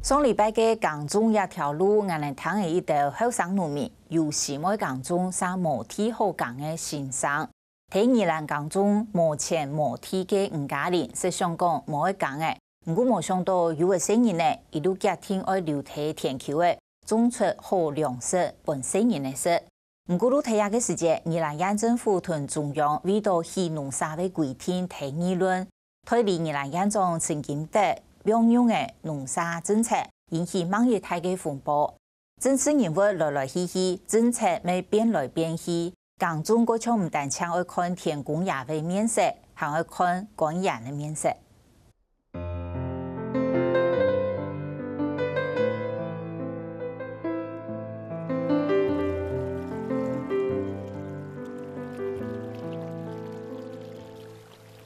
上礼拜嘅港中一条路，我哋睇嘅一道後生農民，有時喺港中生無天好講嘅先生。睇二蘭港中無錢無天嘅吳家人，是想講無愛講嘅，唔過冇想到有個新人呢，一路家庭愛流體田球嘅，種出好糧食本新人嘅食。唔過路睇下嘅時節，二蘭縣政府同中央為到起農沙嘅規定提議論，推理二蘭縣中曾經得兩用嘅農沙政策引起網頁大嘅風波，政治人物來來去去，政策咪變來變去。港中嗰場唔但搶愛看田公爺嘅面色，還愛看官員嘅面色。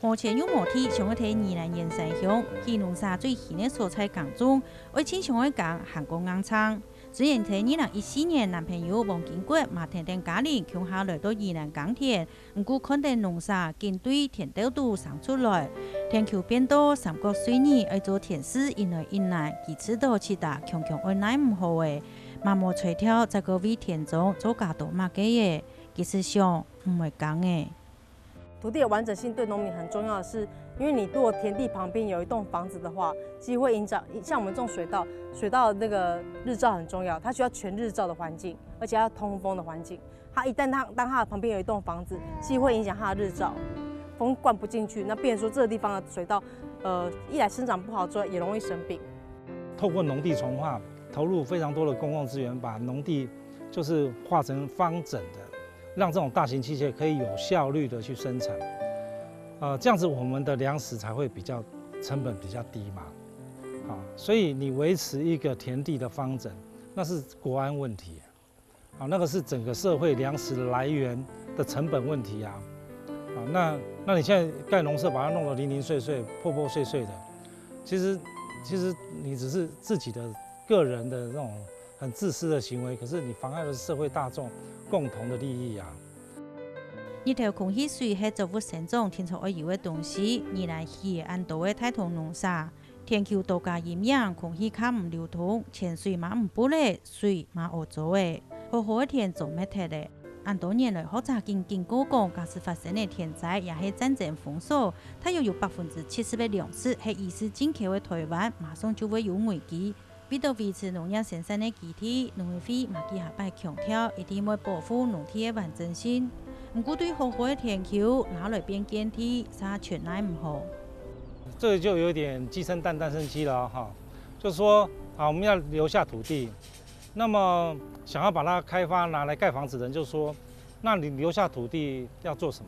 目前有媒體想要睇二蘭縣城鄉，去農沙最遠嘅所在港中，愛親像愛講韓國硬撐。雖然喺2014年，男朋友王建國馬田等家人共下來到宜蘭耕田，唔過看到農沙見對田豆都生出來，田球變多，三角水泥愛做田事，引來引來，其次都其他強強愛耐唔好誒，麻木垂跳，在個為田中做加多嘛嘅嘢，其實上唔會講誒。土地的完整性对农民很重要的是，因为你如果田地旁边有一栋房子的话，其实会影响。像我们种水稻，水稻那个日照很重要，它需要全日照的环境，而且要通风的环境。它一旦当它的旁边有一栋房子，其实会影响它的日照，风灌不进去，那变成说这个地方的水稻，一来生长不好之外，也容易生病。透过农地重划，投入非常多的公共资源，把农地就是划成方整的。让这种大型机械可以有效率的去生产，这样子我们的粮食才会比较成本比较低嘛，所以你维持一个田地的方整，那是国安问题，那个是整个社会粮食来源的成本问题啊，那你现在盖农舍把它弄得零零碎碎、破破碎碎的，其實你只是自己的个人的那种很自私的行为，可是你妨碍的是社会大众共同的利益啊！呢條空氣水係作物生長天才愛有嘅東西，而來係按道嘅大同農沙，天球度假營養，空氣卡唔流通，泉水嘛唔補咧，水嘛惡做嘅，好好嘅田做咩睇咧？按多年來，好早經過講，假使發生嘅天災，也係戰爭封鎖，它又有70%嘅糧食係移師進口嘅台灣，馬上就會有危機。為到維持農業生產的基地，農委會馬基下擺強調，一定要保護農地的完整性。唔過對好好的田球拿來變耕地，啥全來唔好。這個就有點雞生蛋，蛋生雞了哈。就是說，我們要留下土地，那麼想要把它開發拿來蓋房子的人就說，那你留下土地要做什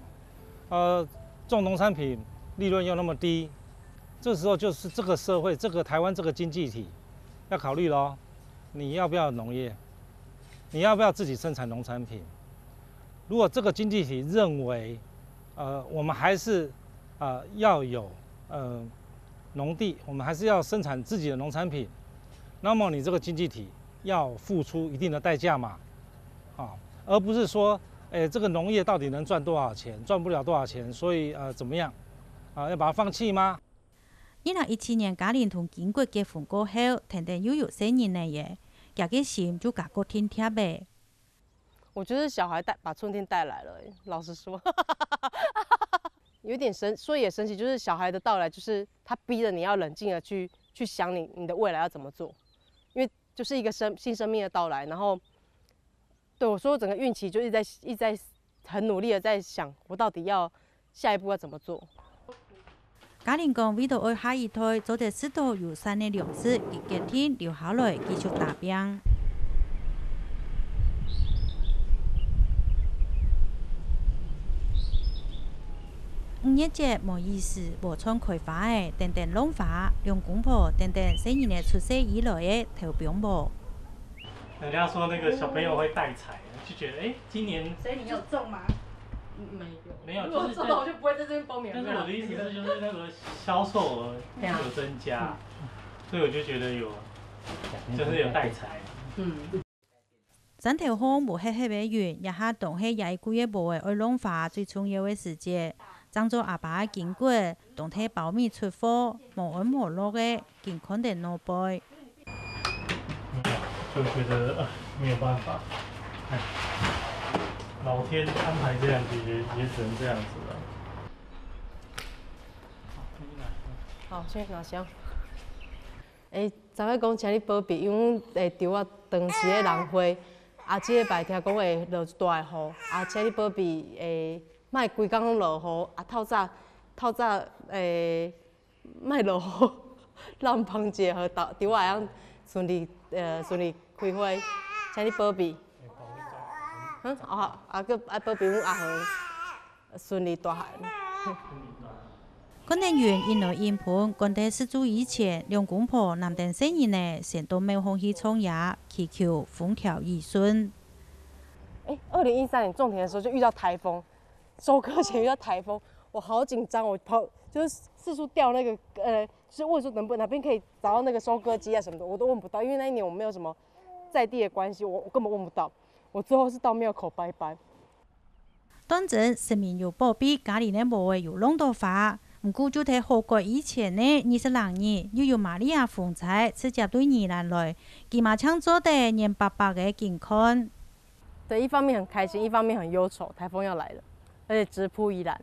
麼？種農產品利潤又那麼低，這時候就是這個社會，這個台灣這個經濟體。要考慮咯，你要不要農業？你要不要自己生產農產品？如果這個經濟體認為，我們還是要有農地，我們還是要生產自己的農產品，那麼你這個經濟體要付出一定的代價嘛，而不是說，這個農業到底能賺多少錢？賺不了多少錢，所以怎麼樣？要把它放棄嗎？2017年家人同建國結婚過後，天天又有新人嚟嘅，家嘅心就感覺挺貼嘅。我覺得小孩把春天帶來了，老實說，有點說也神奇，就是小孩的到來，就是他逼着你要冷靜的去想你的未來要怎麼做，因為就是一個新生命的到來，然後對我說整個孕期就一直在很努力的在想，我到底要下一步要怎麼做。家人講為到愛下一代做啲適度友善嘅糧食，給家庭留下來繼續打拼。5月節冇意思，無創開花嘅，等等弄花、用公婆，等等新年嘅出世以來嘅投標冇。人家說那個小朋友會帶財，就覺得今年。所以你有中嗎？沒有，如果做到我就不會在這邊報名。但是我的意思是，就是那個銷售額有增加，所以我就覺得就是有帶財。整條巷無黑黑嘅遠，一下當係廿幾月無嘅愛弄花最重要嘅時節。當做阿爸經過，當睇苞米出貨，無安無落嘅，健康地攞杯。就觉得没有办法，哎，老天安排这样子也只能这样子了。好，先拿箱。昨摆讲请你保庇，因为阮场啊长时咧人花，啊，即个摆听讲会落一大的雨，啊，请你保庇莫规工拢落雨，啊，透早莫落雨，让芳姐和场啊会晓顺利开花，请你保庇。佮保庇阮阿恒顺利大汉。管理员因来应判，管在失主以前，两公婆南登生意呢，先都没有放弃创业，祈求风调雨顺。2013年种田的时候就遇到台风，收割前遇到台风，我好紧张，我就是四处调那个就是问说哪边可以找到那个收割机啊什么的，我都问不到，因为那一年我没有什么在地的关系，我根本问不到。我最后是到庙口拜拜。当真生命有保庇，家里呢无会有弄到花。唔过就喺好過以前呢，26年又有瑪利亞風災，直接對宜蘭來，佢馬搶做得年白白嘅健康。对，一方面很开心，一方面很忧愁，台风要来了，而且直扑宜兰。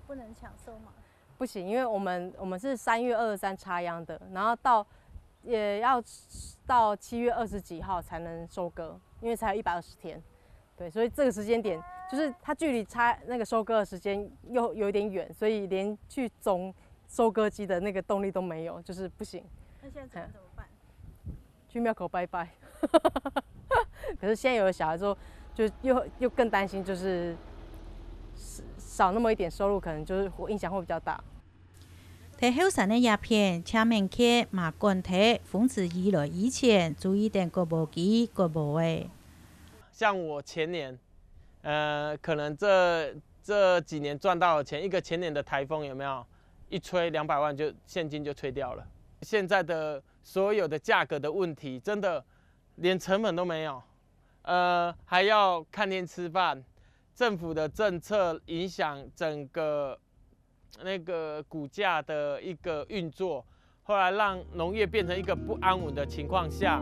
不能抢收吗？不行，因为我们是3月23插秧的，然后也要到7月20几号才能收割，因为才有120天。对，所以这个时间点就是它距离那个收割的时间又有点远，所以连去总收割机的那个动力都没有，就是不行。那现在怎么办？去庙口拜拜。可是现在有了小孩之后，就又更担心，就是少那么一点收入，可能就是影响会比较大。睇後生嘅鴉片，請明確馬管睇，防止以來以前注意點個無記個無誒。像我前年，可能这几年赚到的钱，一个前年的台风有没有？一吹200万就现金就吹掉了。现在的所有的价格的问题，真的连成本都没有，还要看天吃饭，政府的政策影响整个那个股价的一个运作，后来让农业变成一个不安稳的情况下。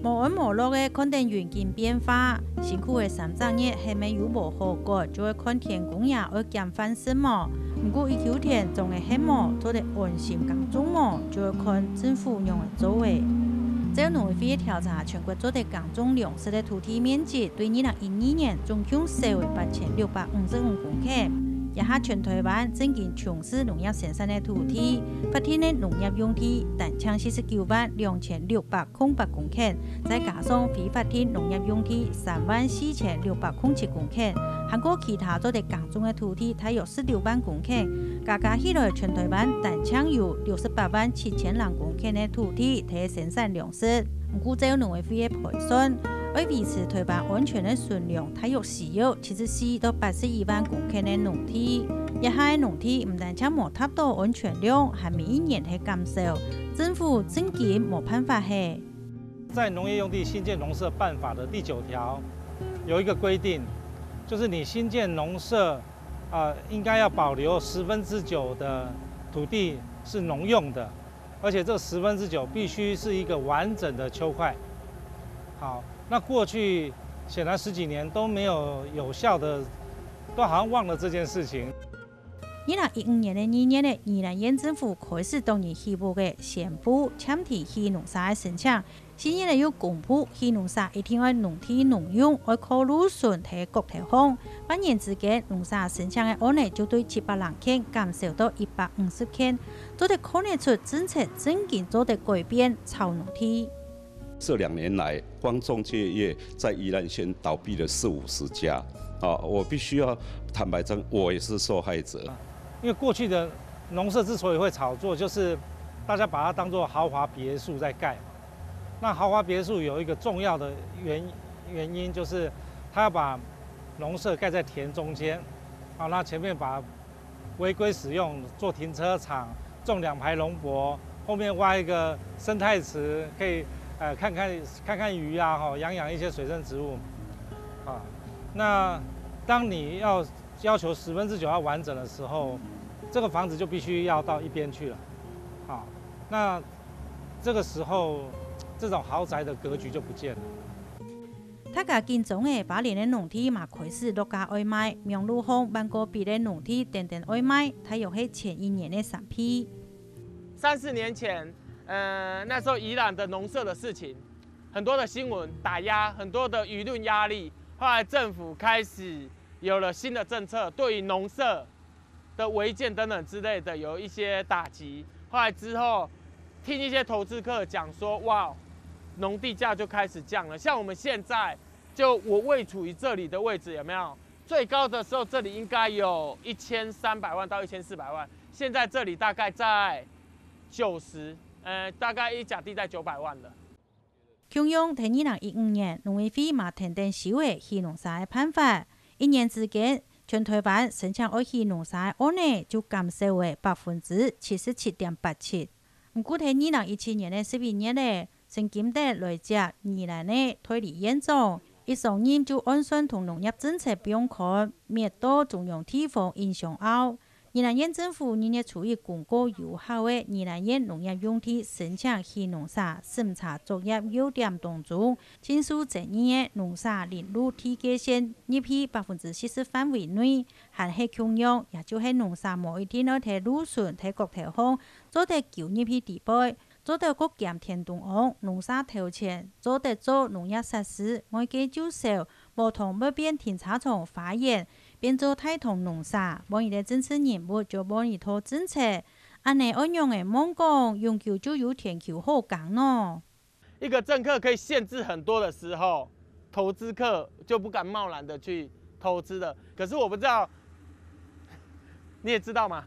無穩無落嘅看定環境變化，辛苦嘅3週日係咪有無好過？就會看天公也會減翻什麼？唔過一九天仲係什麼做得安心耕種麼？就會看政府用嘅作為。這農委會調查全國做得耕種糧食嘅土地面積，對2012年總共社會8655公頃。也下全台灣正經從事農業生產的土地，發展的農業用地單槍492608公頃，再加上非發展農業用地34607公頃，韓國其他做的耕種的土地大約16萬公頃，加起來全台灣單槍有687000公頃的土地提生產糧食。唔過這農委會的盤算，為維持台灣安全的存量，大約需要74到81萬公頃的農地。一下農地唔單止冇達到安全量，還每一年係減少，政府真嘅冇辦法係。在農業用地新建農舍辦法的第9條有一個規定，就是你新建農舍，應該要保留9%的土地是農用的。而且這9%必須是一個完整的丘塊。好，那過去顯然10幾年都沒有效的，都好像忘了這件事情。2015年的2月呢，宜蘭縣政府開始動議起步嘅宣布簽提起農沙嘅申請。新年呢要公布起農沙一定要農地農用，要考慮順體各地方。半年之間，農沙申請嘅案例就對700人間減少到150件，都得看得出政策真經做得改變，炒農地。這2年來，光中介業在宜蘭縣倒閉了40-50家。我必須要坦白講，我也是受害者。因為過去的農舍之所以會炒作，就是大家把它當作豪華別墅在蓋。那豪華別墅有一個重要的原因，就是它要把農舍蓋在田中間，好，那前面把違規使用做停車場，種2排農博，後面挖一個生態池，可以看看魚啊，養一些水生植物，啊，那當你要求9%要完整的時候，這個房子就必須要到一邊去了，好，那這個時候。这种豪宅的格局就不见了。他家建中的8年的农地嘛开始落价外卖，苗栗乡万个比的农地等等外卖，他又是前1年的3批。30年前，那时候宜兰的农舍的事情，很多的新闻打压，很多的舆论压力。后来政府开始有了新的政策，对于农舍的违建等等之类的有一些打击。后来之后，听一些投资客讲说，哇，农地价就开始降了。像我们现在，就我位处于这里的位置，有没有？最高的时候，这里应该有1300万到1400万，现在这里大概在90，大概一甲地在900万了。中央在2015年农委会嘛停定收的渔农沙的判法，1年之間，全台灣申請愛漁農沙的案例就減少為77.87%。不過在2017年的11月咧，成金的來接宜蘭的推理院長，一上任就按算同農業政策不用看，滅到中央地方影響後。宜蘭縣政府2月初以公告有效的宜蘭縣農業用地申請漁農沙審查作業優點當中，簽署爭議的農沙連路體界線入去40%範圍內，還係強用，也就是農沙無一定要睇路順睇各條項，做得舊入去地背，做得各減田動案，農沙投錢，做得做農業設施，外界就少，無同不變停車場發現。變做大同農沙，幫伊的政策任務就幫伊套政策，安尼按樣的網講，永久就有天球好講咯。一個政策可以限制很多的時候，投資客就不敢貿然的去投資了。可是我不知道，你也知道嗎？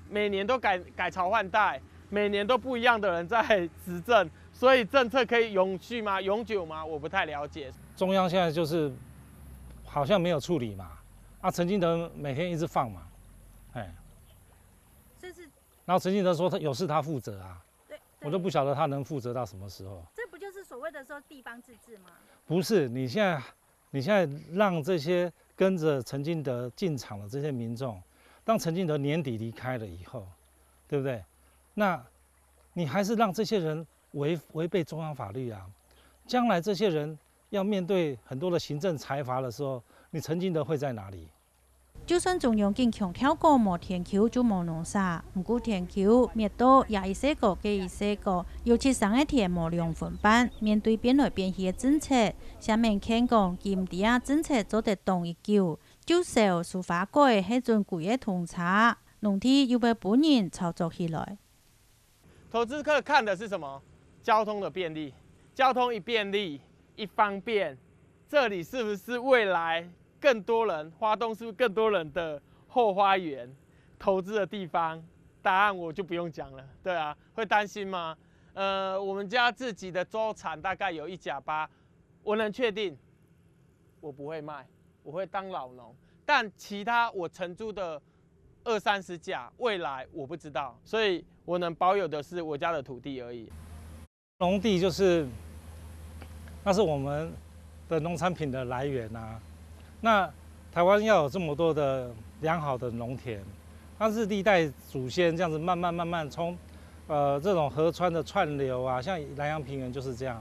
每年都改朝換代，每年都不一樣的人在執政，所以政策可以永續嗎？永久嗎？我不太了解。中央現在就是好像沒有處理嘛。陳進德每天一直放嘛，然後陳進德說他有事他負責啊，我都不曉得他能負責到什麼時候。這不就是所謂的說地方自治嗎？不是，你現在讓這些跟着陳進德進場的這些民眾，當陳進德年底離開了以後，對不對？那你還是讓這些人違背中央法律啊，將來這些人要面對很多的行政裁罰的時候，你陳進德會在哪裡？就算中央經強調過無天球就無農沙，唔過天球滅到也一些個給一些個，尤其上一天無兩分班，面對變來變去的政策，下面看講今地啊政策做得動一久，就少司法改係盡貴嘅通查，農地又被本人操作起來。投資客看的是什麼？交通的便利，交通一便利一方便，這裡是不是未來？更多人，花東是不是更多人的後花園投資的地方？答案我就不用講了，對啊，會擔心嗎？我們家自己的周產大概有1甲8，我能確定我不會賣，我會當老農。但其他我承租的20-30甲，未來我不知道，所以我能保有的是我家的土地而已。農地就是那是我們的農產品的來源啊。那台灣要有這麼多的良好的農田，它是歷代祖先這樣子慢慢從，這種河川的串流啊，像南陽平原就是這樣，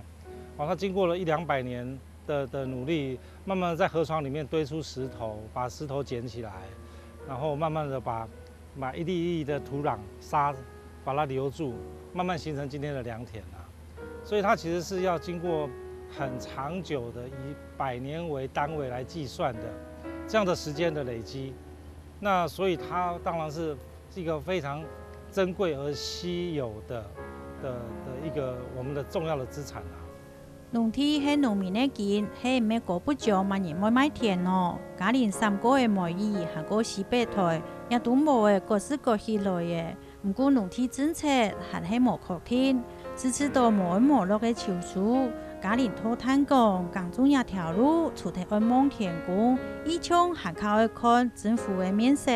它經過了100-200年的努力，慢慢在河床裡面堆出石頭，把石頭撿起來，然後慢慢的把一粒一粒的土壤沙把它留住，慢慢形成今天的良田啊。所以它其實是要經過很長久的，以100年為單位來計算的這樣的時間的累積，那所以它當然是一個非常珍貴而稀有的一個我們的重要的資產啊。農地係農民嘅錢，係唔係過不着萬年冇買田咯？家連3個嘅賣魚，下個400台，也都冇嘅各式各起來嘅。唔過農地政策還係冇確定，次次都冇落嘅潮數。家連拖炭講，港中一條路，除咗愛望天公，以前還靠愛看政府嘅面色。